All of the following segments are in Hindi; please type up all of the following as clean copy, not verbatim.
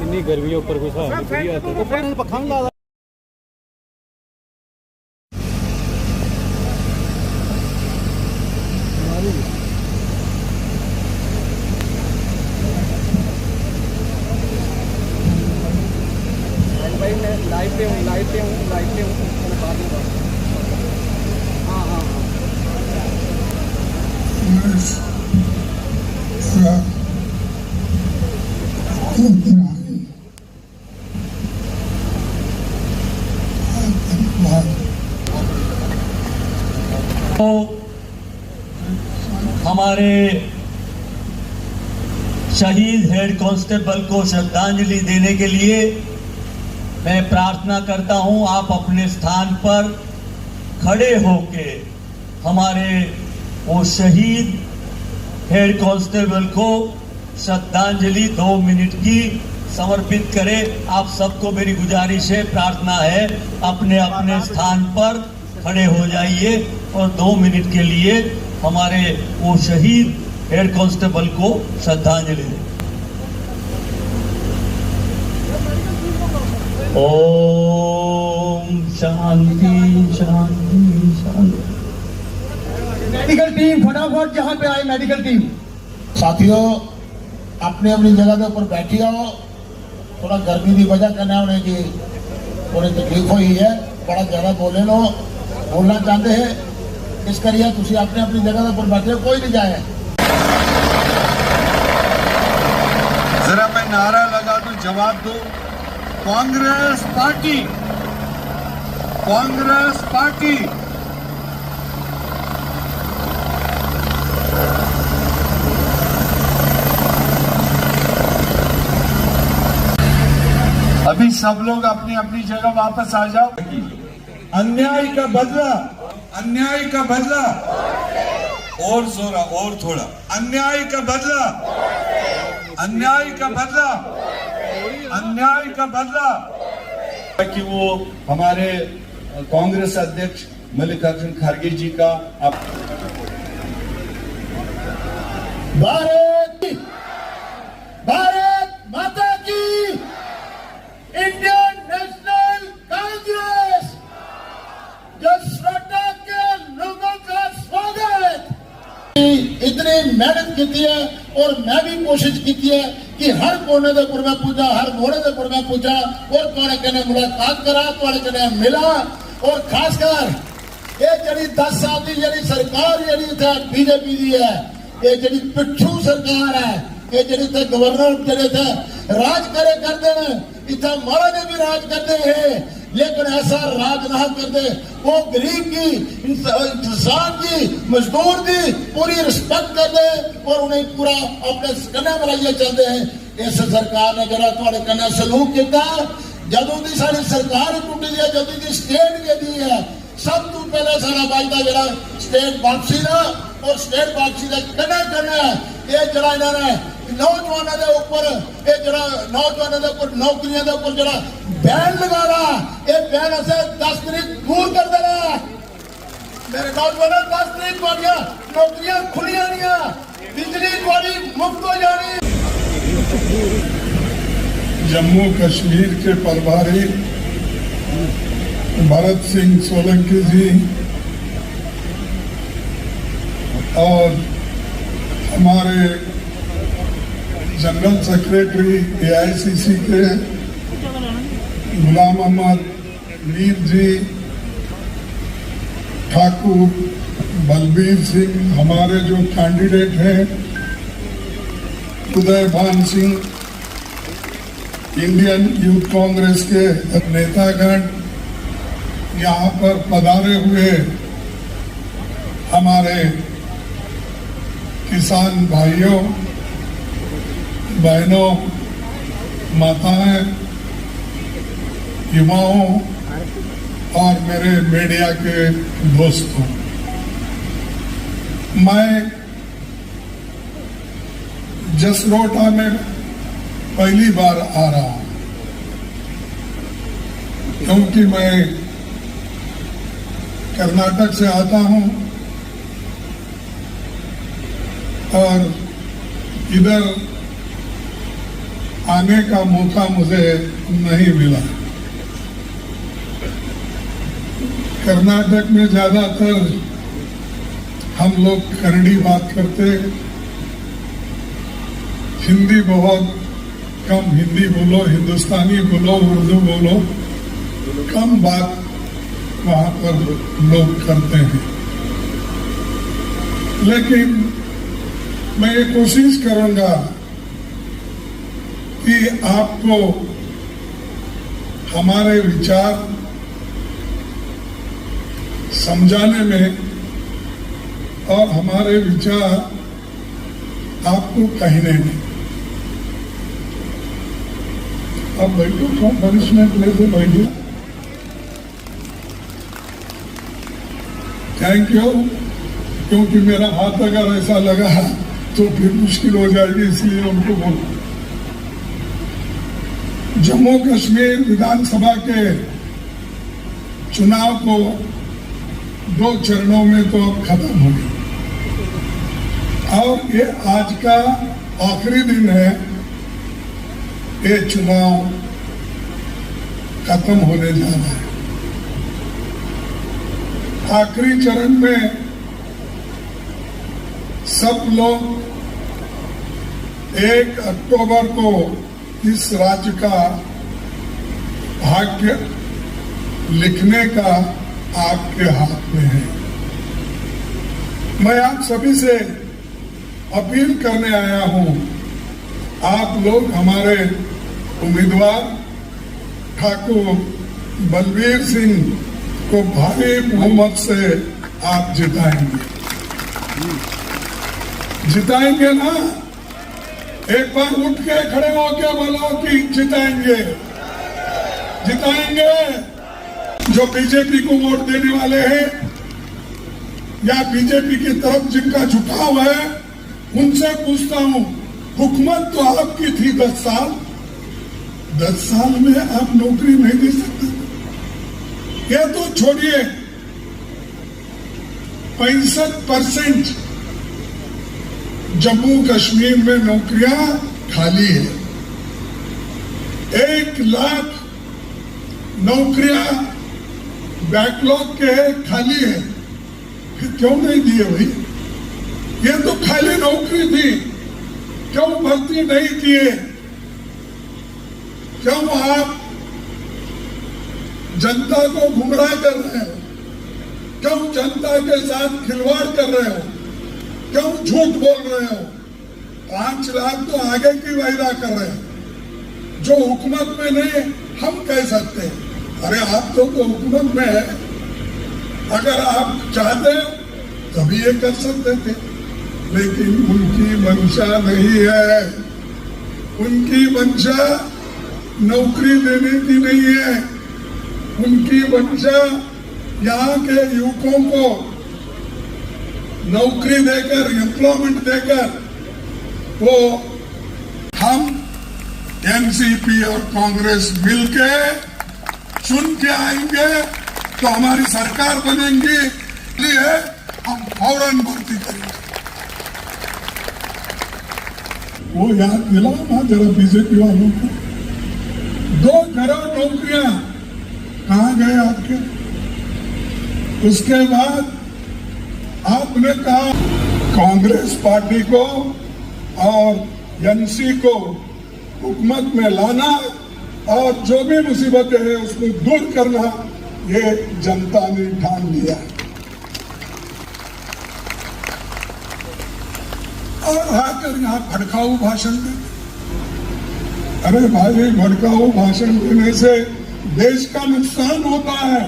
इन्नी गर्मी ऊपर कोई पखा नहीं ला भाई मैं लाइव पे हूँ हाँ हाँ तो हमारे शहीद हेड कांस्टेबल को श्रद्धांजलि देने के लिए मैं प्रार्थना करता हूं आप अपने स्थान पर खड़े होके हमारे वो शहीद हेड कांस्टेबल को श्रद्धांजलि 2 मिनट की समर्पित करें। आप सबको मेरी गुजारिश है, प्रार्थना है, अपने अपने स्थान पर खड़े हो जाइए और 2 मिनट के लिए हमारे वो शहीद हेड कांस्टेबल को श्रद्धांजलि दें। ओम शांति शांति शांति। मेडिकल टीम फटाफट जहां पे आए, मेडिकल टीम। साथियों अपनी अपनी जगह के ऊपर बैठी आओ, थोड़ा गर्मी की वजह करना उन्हें की थोड़ी तकलीफ हुई है, बड़ा ज्यादा बोलना चाहते हैं, इस करिए तुम अपने अपनी जगह के ऊपर बैठे, कोई नहीं जाए। जरा मैं नारा लगा दूं, जवाब दो। Congress party, Congress party. अभी सब लोग अपनी अपनी जगह वापस आ जाओ। अन्याय का बदला, अन्याय का बदला, और जोरा और थोड़ा, अन्याय का बदला, अन्याय का बदला, अन्याय का बदला। कि वो हमारे कांग्रेस अध्यक्ष मल्लिकार्जुन खड़गे जी का भारत माता की, इंडियन नेशनल कांग्रेस, जो श्रद्धा के लोगों का स्वागत। इतनी मेहनत की है और मैं भी कोशिश की है कि हर कोने के ऊपर मैं पूछा, हर मोड़े के ऊपर मैं पूछा और थोड़े कने मुलाकात करा, थोड़े कने मिला। और खासकर ये जड़ी 10 साल की जड़ी सरकार जड़ी बीजेपी की है, ये जड़ी पिछू सरकार है, ये जड़ी थे गवर्नर जड़े थे राज करे करते हैं, इतना मारा ने भी राज करते हैं, लेकिन ऐसा राज ना करते। वो गरीब की, इंसान की, मजदूर की पूरी रिस्पेक्ट करते और उन्हें पूरा अपने कन्या बनाइए चलते हैं। इस सरकार ने जरा थोड़े कन्या सलूक किया, जदों की सारी सरकार टूटी है, जदों की स्टेट के दी है, सब तो पहले सारा बाजदा जरा स्टेट वापसी ना, और स्टेट वापसी का कन्या करना ये जरा इन्होंने नौजवानों के ऊपर, ये जरा नौजवानों के ऊपर नौकरियों के ऊपर जरा बैन लगा रहा, ये बैन असे 10 तारीख दूर कर देना। मेरे नौजवानों 10 तारीख वालियां नौकरियां खुली जानियां, बिजली वाली मुफ्त हो जानी। जम्मू कश्मीर के प्रभारी भरत सिंह सोलंकी जी और हमारे जनरल सेक्रेटरी AICC के गुलाम अहमद मीर जी, ठाकुर बलबीर सिंह, हमारे जो कैंडिडेट हैं उदयभान सिंह, इंडियन यूथ कांग्रेस के नेतागण, यहाँ पर पधारे हुए हमारे किसान भाइयों बहनों, माताएं, युवाओं और मेरे मीडिया के दोस्तों, मैं जसरोटा में पहली बार आ रहा हूं, क्योंकि मैं कर्नाटक से आता हूं और इधर आने का मौका मुझे नहीं मिला। कर्नाटक में ज्यादातर हम लोग कन्नड़ी बात करते, हिंदी बहुत कम, हिंदी बोलो, हिंदुस्तानी बोलो, उर्दू बोलो, कम बात वहां पर लोग करते हैं। लेकिन मैं ये कोशिश करूंगा कि आपको हमारे विचार समझाने में और हमारे विचार आपको कहने में। अब बैठो, कौन पनिशमेंट लेते बैठो। Thank you. क्योंकि मेरा हाथ अगर ऐसा लगा तो फिर मुश्किल हो जाएगी, इसलिए उनको बोलो। जम्मू कश्मीर विधानसभा के चुनाव को 2 चरणों में तो अब खत्म हो गया और ये आज का आखिरी दिन है। ये चुनाव खत्म होने जा रहा है। आखिरी चरण में सब लोग 1 अक्टूबर को इस राज्य का भाग्य लिखने का आपके हाथ में है। मैं आप सभी से अपील करने आया हूं, आप लोग हमारे उम्मीदवार ठाकुर बलबीर सिंह को भारी बहुमत से आप जिताएंगे ना? एक बार उठ के खड़े होकर बोलो कि जिताएंगे। जो बीजेपी को वोट देने वाले हैं या बीजेपी की तरफ जिनका झुकाव है, उनसे पूछता हूं, हुकूमत तो आपकी थी 10 साल, 10 साल में आप नौकरी नहीं दे सकते। ये तो छोड़िए, 65% जम्मू कश्मीर में नौकरियां खाली है। 1 लाख नौकरियां बैकलॉग के खाली है। फिर क्यों नहीं दिए भाई? ये तो खाली नौकरी थी, क्यों भर्ती नहीं किए? क्यों आप जनता को गुमराह कर रहे हो? क्यों जनता के साथ खिलवाड़ कर रहे हो? क्यों झूठ बोल रहे हो? 5 लाख तो आगे की वायदा कर रहे हैं, जो हुकूमत में नहीं हम कह सकते हैं। अरे आप तो हुकूमत में है, अगर आप चाहते तभी ये कर सकते थे, लेकिन उनकी मंशा नहीं है। उनकी मंशा नौकरी देने की नहीं है। उनकी मंशा यहाँ के युवकों को नौकरी देकर, एम्प्लॉयमेंट देकर, वो हम एनसीपी और कांग्रेस मिलके चुन के आएंगे तो हमारी सरकार बनेंगी, इसलिए हम फौरन भर्ती करेंगे। वो याद दिलाओ ना जरा बीजेपी वालों को। 2 करोड़ नौकरियां कहां गए आपके? उसके बाद आपने कहा कांग्रेस पार्टी को और एनसी को हुकूमत में लाना और जो भी मुसीबतें हैं उसको दूर करना, ये जनता ने ठान लिया। और आकर यहाँ भड़काऊ भाषण देते। अरे भाई, भड़काऊ भाषण देने से देश का नुकसान होता है,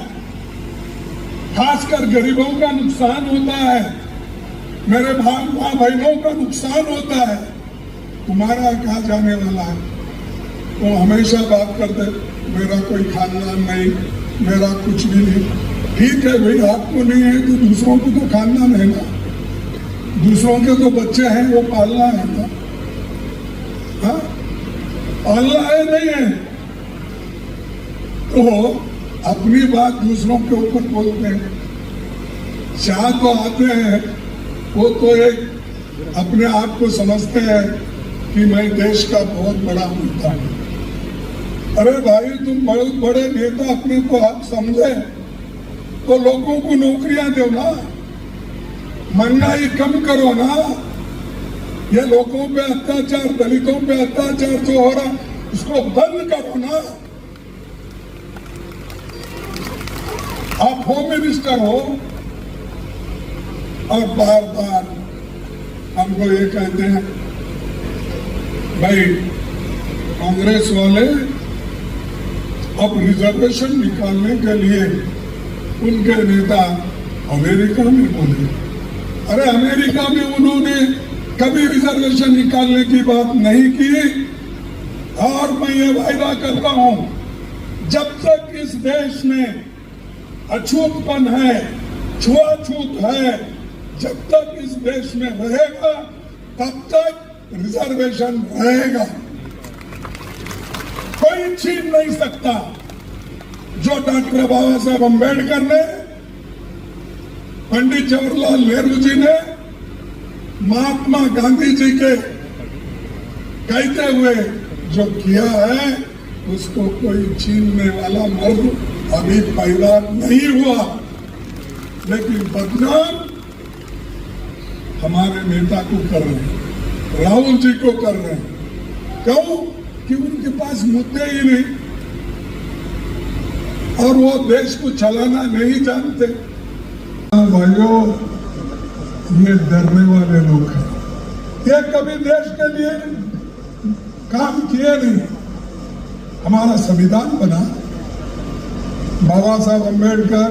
खासकर गरीबों का नुकसान होता है, मेरे माँ बहनों का नुकसान होता है। तुम्हारा कहाँ जाने वाला है? वो हमेशा बात करते, मेरा कोई खानदान नहीं, मेरा कुछ भी नहीं। ठीक है भाई, आपको नहीं है तो दूसरों को तो खानदान है ना, दूसरों के तो बच्चे हैं, वो पालना है ना। हाँ, पालना है नहीं है तो अपनी बात दूसरों के ऊपर बोलते हैं। शाह तो आते हैं, वो तो एक अपने आप को समझते हैं कि मैं देश का बहुत बड़ा नेता हूं। अरे भाई, तुम बहुत बड़े नेता अपने को आप समझे तो लोगों को नौकरियां दो ना, महंगाई कम करो ना, ये लोगों पे अत्याचार, दलितों पे अत्याचार जो हो रहा उसको बंद करो ना। आप होम मिनिस्टर हो और बार बार हमको ये कहते हैं, भाई कांग्रेस वाले अब रिजर्वेशन निकालने के लिए उनके नेता अमेरिका में बोले। अरे अमेरिका में उन्होंने कभी रिजर्वेशन निकालने की बात नहीं की। और मैं ये वायदा करता हूं, जब तक इस देश में अछूतपन है, छुआछूत है, जब तक इस देश में रहेगा तब तक रिजर्वेशन रहेगा। कोई छीन नहीं सकता। जो डॉक्टर बाबा साहब अम्बेडकर ने, पंडित जवाहरलाल नेहरू जी ने, महात्मा गांधी जी के कहते हुए जो किया है उसको कोई छीनने वाला मर्द अभी पैदा नहीं हुआ। लेकिन बदनाम हमारे नेता को कर रहे हैं, राहुल जी को कर रहे हैं। क्यों? कि उनके पास मुद्दे ही नहीं और वो देश को चलाना नहीं जानते। भाइयों, ये डरने वाले लोग हैं, ये कभी देश के लिए काम किए नहीं। हमारा संविधान बना, बाबा साहब अम्बेडकर,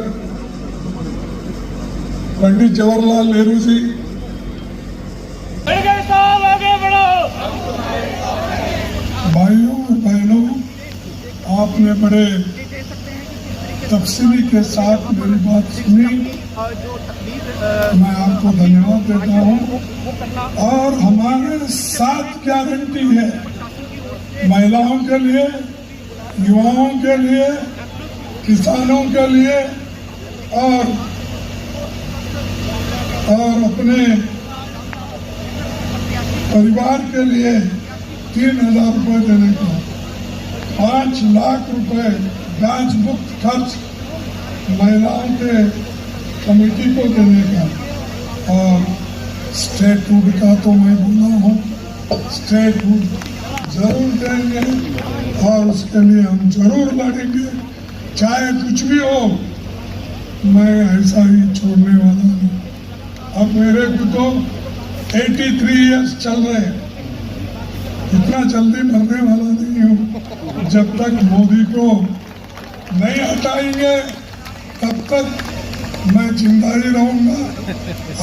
पंडित जवाहरलाल नेहरू जी, भाइयों और बहनों, आपने बड़े तफसीली के साथ मेरी बात सुनी, मैं आपको धन्यवाद देता हूं। और हमारे 7 गारंटी है महिलाओं के लिए, युवाओं के लिए, किसानों के लिए और अपने परिवार के लिए 3,000 रुपये देने का, 5 लाख रुपए ब्याज मुक्त खर्च महिलाओं के कमेटी को देने का, और स्टेटहुड का तो मैं बोला हूँ, स्टेटहुड जरूर देंगे और उसके लिए हम जरूर लड़ेंगे, चाहे कुछ भी हो। मैं ऐसा ही छोड़ने वाला नहीं। अब मेरे को तो 83 इयर्स चल रहे हैं, इतना जल्दी मरने वाला नहीं हूँ। जब तक मोदी को नहीं हटाएंगे तब तक मैं जिंदा ही रहूंगा,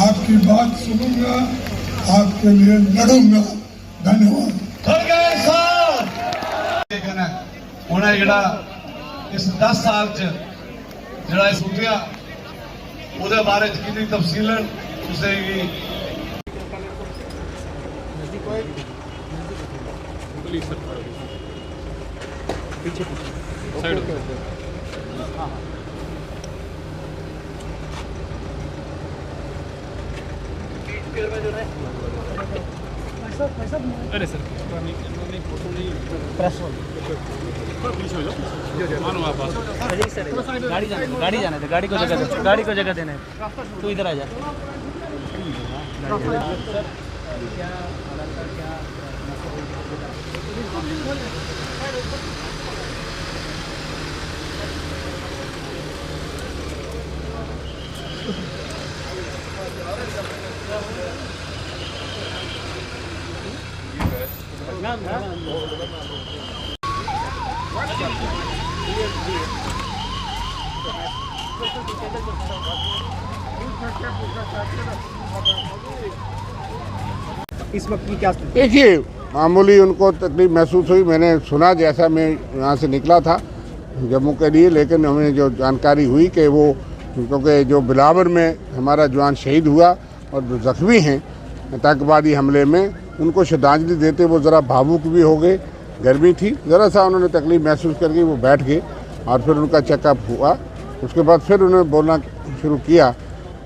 आपकी बात सुनूंगा, आपके लिए लड़ूंगा। धन्यवाद। उन्हें जड़ा इस 10 साल च जड़ा सुटिया उहदे बारे च कितनी तफसीलन तुसें अरे सर फोटो नहीं प्रेस मानो आप गाड़ी जाने दे, गाड़ी को जगह देना है। तू इधर आ जा। इस वक्त की क्या स्थिति? देखिए, मामूली उनको तकलीफ महसूस हुई। मैंने सुना, जैसा मैं यहाँ से निकला था जम्मू के लिए, लेकिन हमें जो जानकारी हुई कि वो, क्योंकि जो बिलावर में हमारा जवान शहीद हुआ और जो जख्मी हैं आतंकवादी हमले में, उनको श्रद्धांजलि देते वो ज़रा भावुक भी हो गए। गर्मी थी, ज़रा सा उन्होंने तकलीफ महसूस करके वो बैठ गए और फिर उनका चेकअप हुआ। उसके बाद फिर उन्होंने बोलना शुरू किया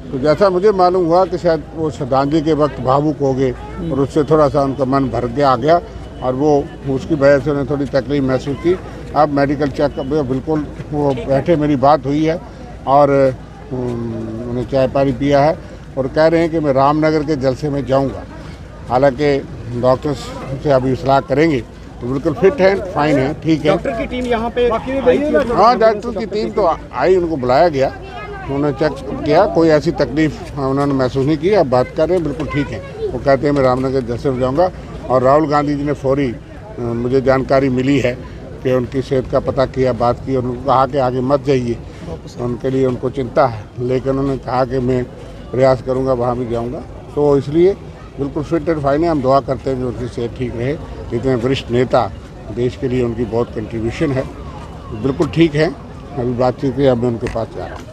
तो जैसा मुझे मालूम हुआ कि शायद वो श्रद्धांजलि के वक्त भावुक हो गए और उससे थोड़ा सा उनका मन भर के आ गया और वो उसकी वजह से उन्हें थोड़ी तकलीफ महसूस की। अब मेडिकल चेकअप बिल्कुल वो बैठे, मेरी बात हुई है और उन्हें चाय पानी पिया है और कह रहे हैं कि मैं रामनगर के जलसे में जाऊंगा। हालांकि डॉक्टर्स से अभी सलाह करेंगे, तो बिल्कुल फिट है, फाइन है, ठीक है। डॉक्टर की टीम यहाँ पे हाँ, डॉक्टर की टीम तो आई, उनको बुलाया गया, उन्होंने चेक किया, कोई ऐसी तकलीफ उन्होंने महसूस नहीं की। अब बात कर रहे हैं, बिल्कुल ठीक है। वो कहते हैं मैं रामनगर जलसे में जाऊँगा। और राहुल गांधी जी ने फौरी मुझे जानकारी मिली है कि उनकी सेहत का पता किया, बात की और उनको कहा कि आगे मत जाइए, उनके लिए उनको चिंता है, लेकिन उन्होंने कहा कि मैं प्रयास करूंगा, वहाँ भी जाऊंगा। तो इसलिए बिल्कुल फिट एंड फाइन है। हम दुआ करते हैं कि उनकी सेहत ठीक रहे। इतने वरिष्ठ नेता, देश के लिए उनकी बहुत कंट्रीब्यूशन है, बिल्कुल ठीक है। अभी बातचीत की, अब मैं उनके पास जा रहा हूँ।